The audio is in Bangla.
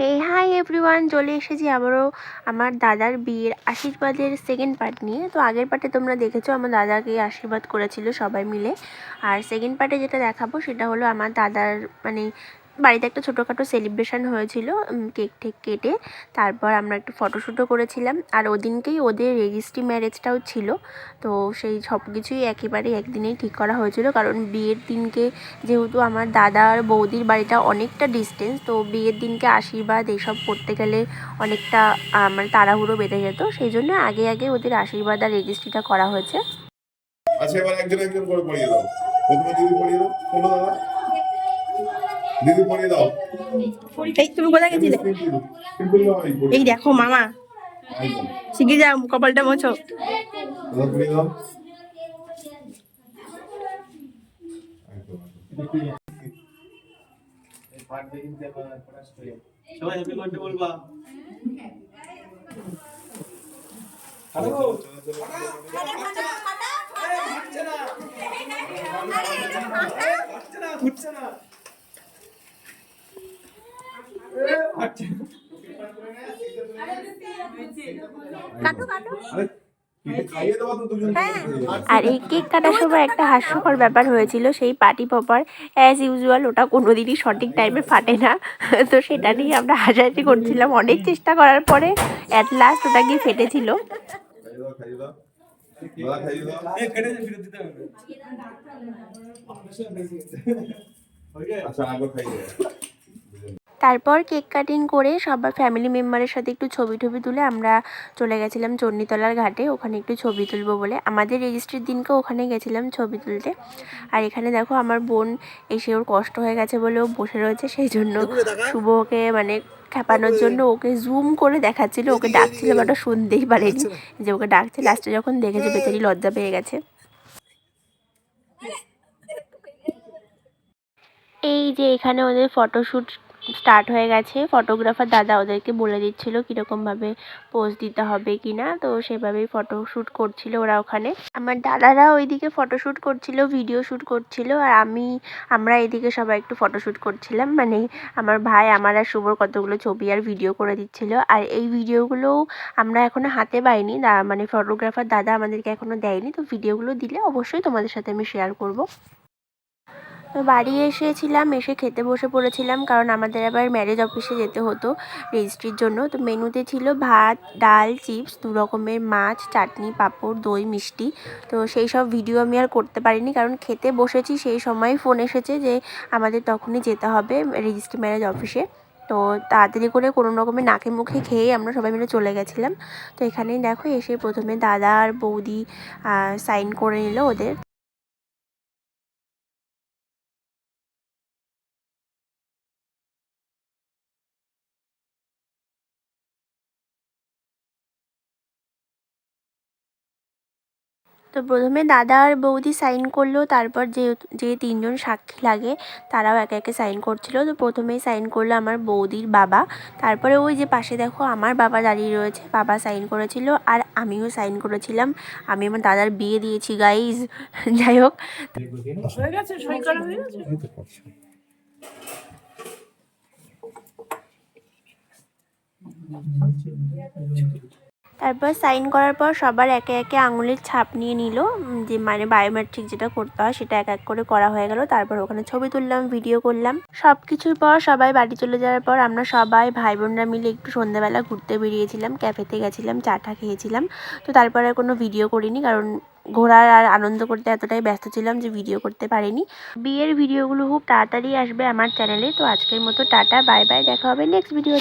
হে হাই এভরিওয়ান, চলে এসেছি আবারও আমার দাদার বিয়ের আশীর্বাদের সেকেন্ড পার্ট নিয়ে। তো আগের পার্টে তোমরা দেখেছো আমার দাদাকে আশীর্বাদ করেছিল সবাই মিলে, আর সেকেন্ড পার্টে যেটা দেখাবো সেটা হলো আমার দাদার মানে বাড়িতে একটা ছোটোখাটো সেলিব্রেশন হয়েছিল, কেক টেক কেটে তারপর আমরা একটু ফটোশ্যুটও করেছিলাম। আর ওদিনকেই ওদের রেজিস্ট্রি ম্যারেজটাও ছিল। তো সেই সব কিছুই একেবারে একদিনেই ঠিক করা হয়েছিল, কারণ বিয়ের দিনকে যেহেতু আমার দাদার বৌদির বাড়িটা অনেকটা ডিস্টেন্স, তো বিয়ের দিনকে আশীর্বাদ এইসব করতে গেলে অনেকটা মানে তাড়াহুড়ো বেঁধে যেত, সেই জন্য আগে আগে ওদের আশীর্বাদ আর রেজিস্ট্রিটা করা হয়েছে। আচ্ছা, এবার একজন একজন করে পড়িয়ে দাও। প্রথমে দিদি পড়িয়ে দাও। কোনো দাদা দিদি পড়িয়ে দাও। এই তুমি কোথায় গেছিলে? এই দেখো মামা, শিখে যাও, কপালটা মোছো। পড়িয়ে দাও। সবাই হ্যাপি বার্থডে বলবা। আর এই কেক কাটার সময় একটা হাস্যকর ব্যাপার হয়েছিল, সেই পার্টি পপার অ্যাজ ইউজুয়াল ওটা কোনোদিনই সঠিক টাইমে ফাটে না। তো সেটা নিয়ে আমরা হাসাহাসি করছিলাম, অনেক চেষ্টা করার পরে অ্যাট লাস্ট ওটা গিয়ে ফেটেছিল। তারপর কেক কাটিং করে সবার ফ্যামিলি মেম্বারের সাথে একটু ছবি তুলে আমরা চলে গেছিলাম চণ্ডীতলার ঘাটে, ওখানে একটু ছবি তুলবো বলে। আমাদের রেজিস্ট্রির দিনকে ওখানে গেছিলাম ছবি তুলতে। আর এখানে দেখো আমার বোন এসে ওর কষ্ট হয়ে গেছে বলে ও বসে রয়েছে, সেই জন্য শুভ ওকে মানে খেপানোর জন্য ওকে জুম করে দেখাচ্ছিল, ওকে ডাকছিল বাট ও শুনতেই পারেনি যে ওকে ডাকছে। লাস্টে যখন দেখেছে বেচারি লজ্জা পেয়ে গেছে। এই যে এখানে ওদের ফটোশ্যুট স্টার্ট হয়ে গেছে, ফটোগ্রাফার দাদা ওদেরকে বলে দিচ্ছিল কীরকমভাবে পোজ দিতে হবে কি না, তো সেভাবেই ফটোশ্যুট করছিল ওরা ওখানে। আমার দাদারা ওইদিকে ফটোশ্যুট করছিল, ভিডিও শ্যুট করছিল, আর আমরা এইদিকে সবাই একটু ফটোশ্যুট করছিলাম। মানে আমার ভাই আমার আর শুভর কতগুলো ছবি আর ভিডিও করে দিচ্ছিল। আর এই ভিডিওগুলোও আমরা এখনও হাতে পাইনি, মানে ফটোগ্রাফার দাদা আমাদেরকে এখনও দেয়নি। তো ভিডিওগুলো দিলে অবশ্যই তোমাদের সাথে আমি শেয়ার করব। তো বাড়ি এসেছিলাম, এসে খেতে বসে পড়েছিলাম, কারণ আমাদের আবার ম্যারেজ অফিসে যেতে হতো রেজিস্ট্রির জন্য। তো মেনুতে ছিল ভাত, ডাল, চিপস, 2 রকমের মাছ, চাটনি, পাঁপড়, দই, মিষ্টি। তো সেই সব ভিডিও আমি আর করতে পারিনি, কারণ খেতে বসেছি সেই সময় ফোন এসেছে যে আমাদের তখনই যেতে হবে রেজিস্ট্রি ম্যারেজ অফিসে। তো তাড়াতাড়ি করে কোনো রকমের নাকে মুখে খেয়ে আমরা সবাই মিলে চলে গেছিলাম। তো এখানেই দেখো এসে প্রথমে দাদা আর বৌদি সাইন করে নিল ওদের। তো প্রথমে দাদা আর বৌদি সাইন করলো, তারপর যে 3 জন সাক্ষী লাগে তারাও একে একে সাইন করছিল। তো প্রথমেই সাইন করলো আমার বৌদির বাবা, তারপরে ওই যে পাশে দেখো আমার বাবা দাঁড়িয়ে রয়েছে, বাবা সাইন করেছিল, আর আমিও সাইন করেছিলাম। আমি আমার দাদার বিয়ে দিয়েছি গাইজ। যাই হোক, হয়ে গেছে, সই করা হয়ে গেছে। তারপর সাইন করার পর সবার একে একে আঙুলের ছাপ নিয়ে নিল, যে মানে বায়োমেট্রিক যেটা করতে হয় সেটা এক এক করে করা হয়ে গেল। তারপর ওখানে ছবি তুললাম, ভিডিও করলাম। সব কিছুর পর সবাই বাড়ি চলে যাওয়ার পর আমরা সবাই ভাই বোনরা মিলে একটু সন্ধ্যাবেলা ঘুরতে বেরিয়েছিলাম, ক্যাফেতে গেছিলাম, চাটা খেয়েছিলাম। তো তারপরে আর কোনো ভিডিও করিনি, কারণ ঘোরার আর আনন্দ করতে এতটাই ব্যস্ত ছিলাম যে ভিডিও করতে পারিনি। বিয়ের ভিডিওগুলো খুব তাড়াতাড়ি আসবে আমার চ্যানেলে। তো আজকের মতো টাটা, বাই বাই, দেখা হবে নেক্সট ভিডিও।